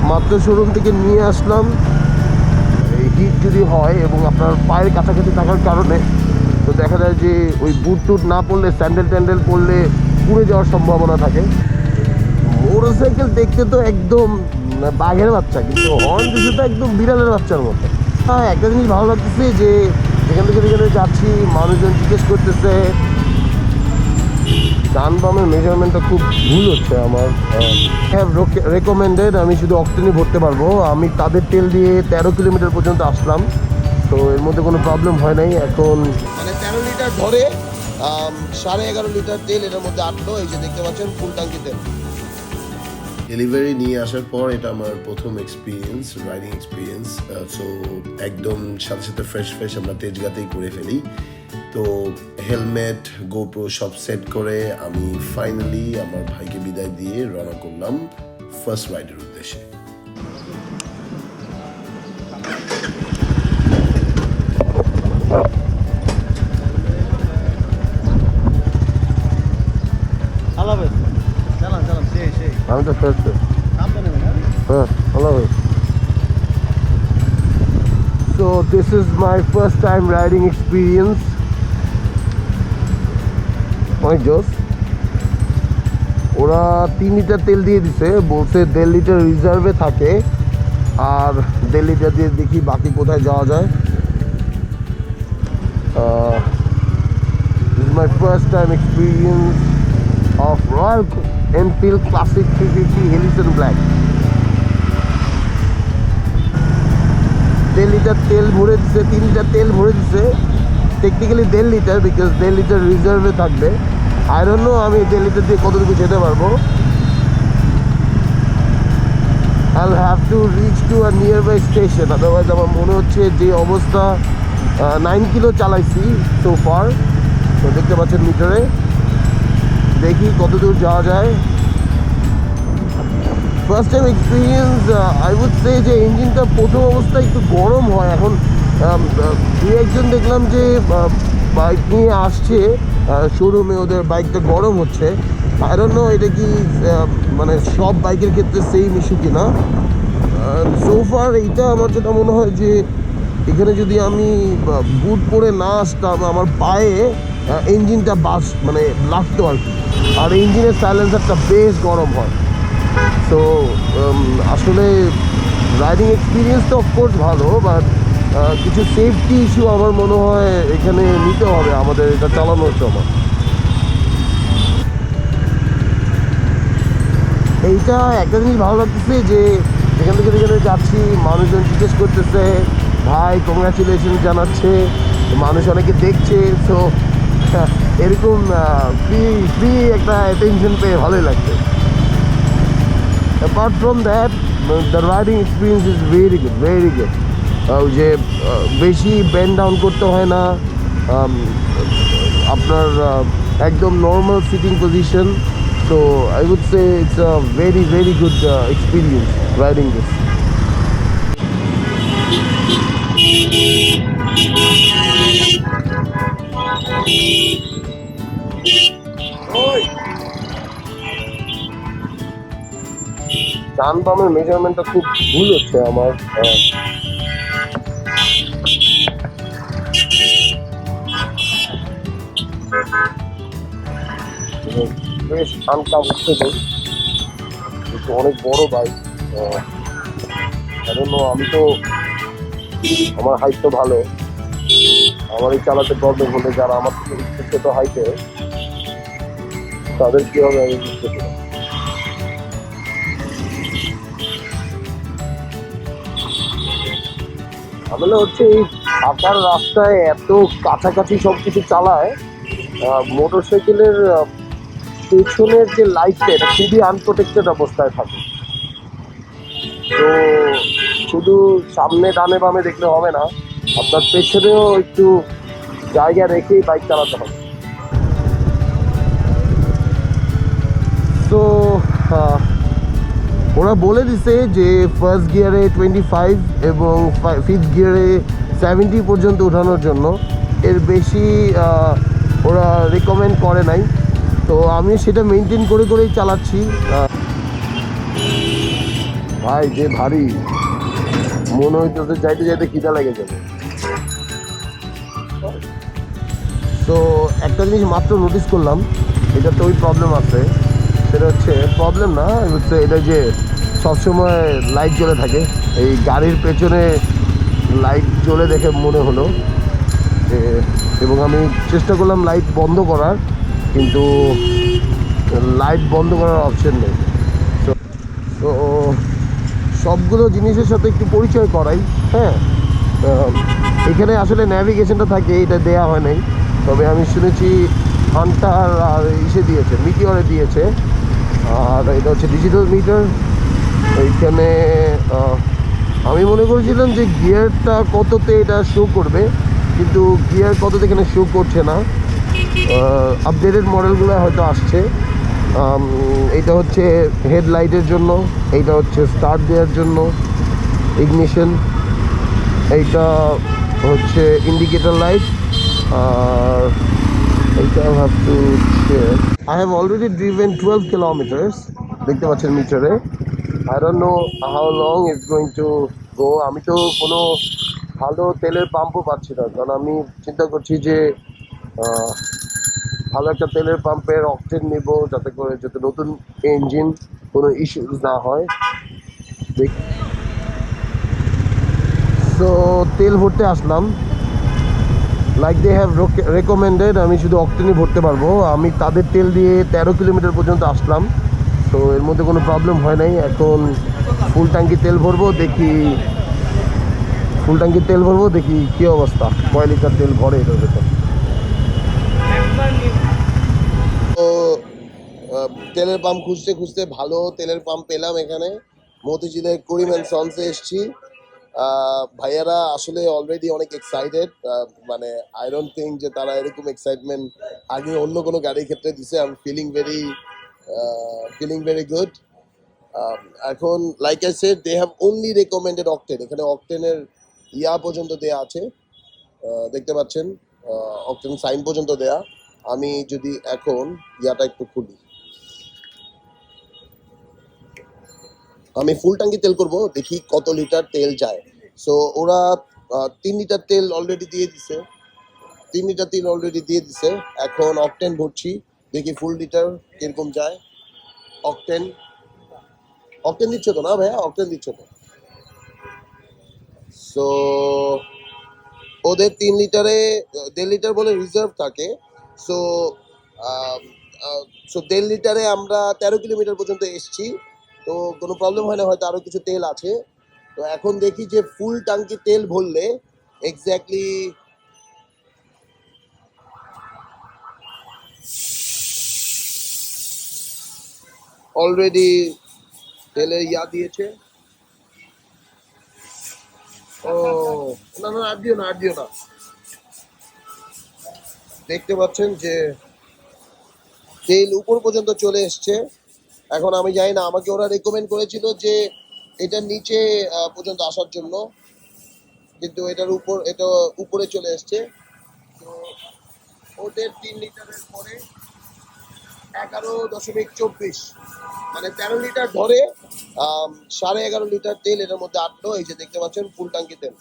মাত্র শোরুম থেকে নিয়ে আসলাম। হিট যদি হয় এবং আপনার পায়ের কাছাকাছি থাকার কারণে তো দেখা যায় যে ওই বুট টুট না পড়লে, স্যান্ডেল ট্যান্ডেল পড়লে পুড়ে যাওয়ার সম্ভাবনা থাকে। মোটরসাইকেল দেখতে তো একদম বাঘের বাচ্চা, কিন্তু হর্ন দিতে তো একদম বিড়ালের বাচ্চার মতো। হ্যাঁ, একটা জিনিস ভালো লাগতেছে যে যেখান থেকে যেখানে যাচ্ছি মানুষজন জিজ্ঞেস করতেছে। ডান বামের মেজারমেন্টটা খুব ভুল হচ্ছে আমার। হ্যাভ রেকমেন্ডেড আমি শুধু অক্টেনই ভরতে পারবো। আমি তাদের তেল দিয়ে 13 কিলোমিটার পর্যন্ত আসলাম, তো এর মধ্যে কোনো প্রবলেম হয় নাই। এখন মানে 13 লিটার ধরে 11.5 লিটার তেল এটার মধ্যে আটলো। এই যে দেখতে পাচ্ছেন ফুল ট্যাঙ্কি তেল। ডেলিভারি নিয়ে আসার পর এটা আমার প্রথম এক্সপিরিয়েন্স, রাইডিং এক্সপিরিয়েন্স। সো একদম সাথে সাথে ফ্রেশ আমরা তেজগাতেই করে ফেলি। তো হেলমেট, গোপ্রো সব সেট করে আমি ফাইনালি আমার ভাইকে বিদায় দিয়ে রওনা করলাম ফার্স্ট রাইডের উদ্দেশ্যে। আমি তো ফার্স্ট। হ্যাঁ, ভালো। So this is my first time riding experience. অনেক জোস। ওরা 3 লিটার তেল দিয়ে দিছে, বলছে 1.5 লিটার রিজার্ভে থাকে, আর 1.5 লিটার দিয়ে দেখি বাকি কোথায় যাওয়া যায়। This is my first time experience of Royal Enfield Classic 350 Helix Black। 1.5 litre তেল ভরে দিচ্ছে, 3 লিটার তেল ভরে দিচ্ছে। টেকনিক্যালি 1.5 লিটার, বিকজ 1.5 লিটার রিজার্ভে থাকবে। আই ডোন্ট নো আমি 1.5 লিটার দিয়ে কতটুকু যেতে পারবো। I'll have to reach to a nearby station, otherwise আমার মনে হচ্ছে যে অবস্থা 9 কিলো চালাইছি so far। তো দেখতে পাচ্ছেন মিটারে, দেখি কত দূর যাওয়া যায়। First time experience. I would say যে ইঞ্জিনটা প্রথম অবস্থায় একটু গরম হয়। এখন দু একজন দেখলাম যে বাইক নিয়ে আসছে শোরুমে, ওদের বাইকটা গরম হচ্ছে। আই ডোন্ট নো এটা কি মানে সব বাইকের ক্ষেত্রে সেম ইস্যু কিনা। সো ফার এইটা আমার যেটা মনে হয় যে এখানে যদি আমি বুট পরে না আসতাম, আমার পায়ে ইঞ্জিনটা মানে লাগতো আর কি। আর ইঞ্জিনের সাইলেন্সারটা বেশ গরম হয়। তো আসলে রাইডিং এক্সপিরিয়েন্স তো অফকোর্স ভালো, বাট কিছু সেফটি ইস্যু আমার মনে হয় এখানে নিতে হবে আমাদের এটা চালানোর সময়। এইটা একটা জিনিস ভালো লাগতেছে যে যেখান থেকে যেখানে যাচ্ছি মানুষজন জিজ্ঞেস করতেছে, ভাই কংগ্রাচুলেশন জানাচ্ছে, মানুষ অনেকে দেখছে। সো এরকম ফ্রি একটা অ্যাটেনশন পেয়ে ভালোই লাগছে। Apart from that, the riding experience is very good. যে বেশি বেন্ড ডাউন করতে হয় না, আপনার একদম normal sitting position. So I would say it's a very good experience riding this. ডান বামের মেজারমেন্টটা খুব ভুল হচ্ছে আমার। বেশ আনকমফোর্টেবল, কিন্তু অনেক বড় বাইক। আমি তো, আমার হাইট তো ভালো, আমারই চালাতে প্রবলেম হলে যারা আমার থেকে ছোট হাইটে তাদের কি হবে আমি বুঝতে পারি। আসলে হচ্ছে এই ঢাকার রাস্তায় এত কাছাকাছি সব কিছু চালায়, মোটরসাইকেলের পেছনের যে লাইটটা এটা খুবই আনপ্রোটেক্টেড অবস্থায় থাকে। তো শুধু সামনে ডানে বামে দেখলে হবে না, আপনার পেছনেও একটু জায়গা রেখেই বাইক চালাতে হবে। তো ওরা বলে দিছে যে ফার্স্ট গিয়ারে 25 এবং 5th গিয়ারে 70 পর্যন্ত ওঠানোর জন্য, এর বেশি ওরা রেকমেন্ড করে নাই। তো আমি সেটা মেনটেন করেই চালাচ্ছি। ভাই যে ভারী, মনে হইতেছে যাইতে যাইতে খিদা লেগে যাবে। তো একটা জিনিস মাত্র নোটিস করলাম, এটা তো ওই প্রবলেম আছে, সেটা হচ্ছে প্রবলেম না, হচ্ছে এটা যে সবসময় লাইট জ্বলে থাকে। এই গাড়ির পেছনে লাইট জ্বলে দেখে মনে হলো যে, এবং আমি চেষ্টা করলাম লাইট বন্ধ করার, কিন্তু লাইট বন্ধ করার অপশন নেই। তো সবগুলো জিনিসের সাথে একটু পরিচয় করাই। হ্যাঁ, এখানে আসলে ন্যাভিগেশনটা থাকে, এটা দেয়া হয় নাই, তবে আমি শুনেছি হান্টার আর ইসে দিয়েছে, মিটিওরে দিয়েছে। আর এটা হচ্ছে ডিজিটাল মিটার। এইখানে আমি মনে করেছিলাম যে গিয়ারটা কততে এটা শো করবে, কিন্তু গিয়ার কততে এখানে শো করছে না। আপডেটেড মডেলগুলো হয়তো আসছে। এটা হচ্ছে হেডলাইটের জন্য, এইটা হচ্ছে স্টার্ট দেওয়ার জন্য, ইগনিশন, এইটা হচ্ছে ইন্ডিকেটর লাইট, আর এইটা have to check. I have already driven 12 kilometres, দেখতে পাচ্ছেন মিটারে। I don't know how long it's going to go. আমি তো কোনো ভালো তেলের পাম্পও পাচ্ছি না, কারণ আমি চিন্তা করছি যে ভালো একটা তেলের পাম্পের অকটেন নেব, যাতে করে যাতে নতুন ইঞ্জিন কোনো ইস্যুস না হয়। তো তেল ভরতে আসলাম, লাইক দে হ্যাভ রেকমেন্ডেড আমি শুধু অকটেনই ভরতে পারবো। আমি তাদের তেল দিয়ে 13 কিলোমিটার পর্যন্ত আসলাম, তো এর মধ্যে কোনো প্রবলেম হয় নাই। এখন ফুল ট্যাঙ্কি তেল ভরবো, দেখি ফুল ট্যাঙ্কি তেল ভরবো, দেখি কী অবস্থা, কয় লিটার তেল ভরে এটার ভেতর। তো তেলের পাম্প খুঁজতে খুঁজতে ভালো তেলের পাম্প পেলাম এখানে, মতিঝিলের করিম অ্যান্ড সন্সে এসছি। ভাইয়ারা আসলে অলরেডি অনেক এক্সাইটেড, মানে আই ডোন্ট থিঙ্ক যে তারা এরকম এক্সাইটমেন্ট আগে অন্য কোনো গাড়ির ক্ষেত্রে দিছে। I am feeling very good. এখন like I said, they have only recommended octane. এখানে অকটেনের ইয়া পর্যন্ত দেয়া আছে, দেখতে পাচ্ছেন, অকটেন সাইন পর্যন্ত দেয়া। আমি যদি এখন ইয়াটা একটু খুলি, আমি ফুল ট্যাঙ্কি তেল করব, দেখি কত লিটার তেল যায়। সো ওরা 3 লিটার তেল অলরেডি দিয়ে দিছে, 3 লিটার তেল অলরেডি দিয়ে দিছে। এখন অকটেন ভরছি, দেখি ফুল লিটার কিরকম যায়। অকটেন অকটেন দিচ্ছ তো না ভাইয়া? অকটেন দিচ্ছ তো? সো ওদের 3 লিটারে 1.5 লিটার বলে রিজার্ভ থাকে। সো সো 1.5 লিটারে আমরা 13 কিলোমিটার পর্যন্ত এসছি, তো কোনো প্রবলেম হয় না, হয়তো আরো কিছু তেল আছে। তো এখন দেখি যে ফুল ট্যাঙ্কি তেল ভরলে এক্স্যাক্টলি অলরেডি তেলের ইয়া দিয়েছে। ও না না, আর দিও না, আর দিও না। দেখতে পাচ্ছেন যে তেল উপর পর্যন্ত চলে এসছে। এখন আমি জানি না, আমাকে ওরা রেকমেন্ড করেছিল যে এটার নিচে পর্যন্ত আসার জন্য, কিন্তু এটা উপরে চলে এসছে। তো ওদের 3 লিটারের পরে 11.24, মানে 13 লিটার ধরে 11.5 লিটার তেল এটার মধ্যে আটলো। এই যে দেখতে পাচ্ছেন ফুল ট্যাঙ্কি তেল।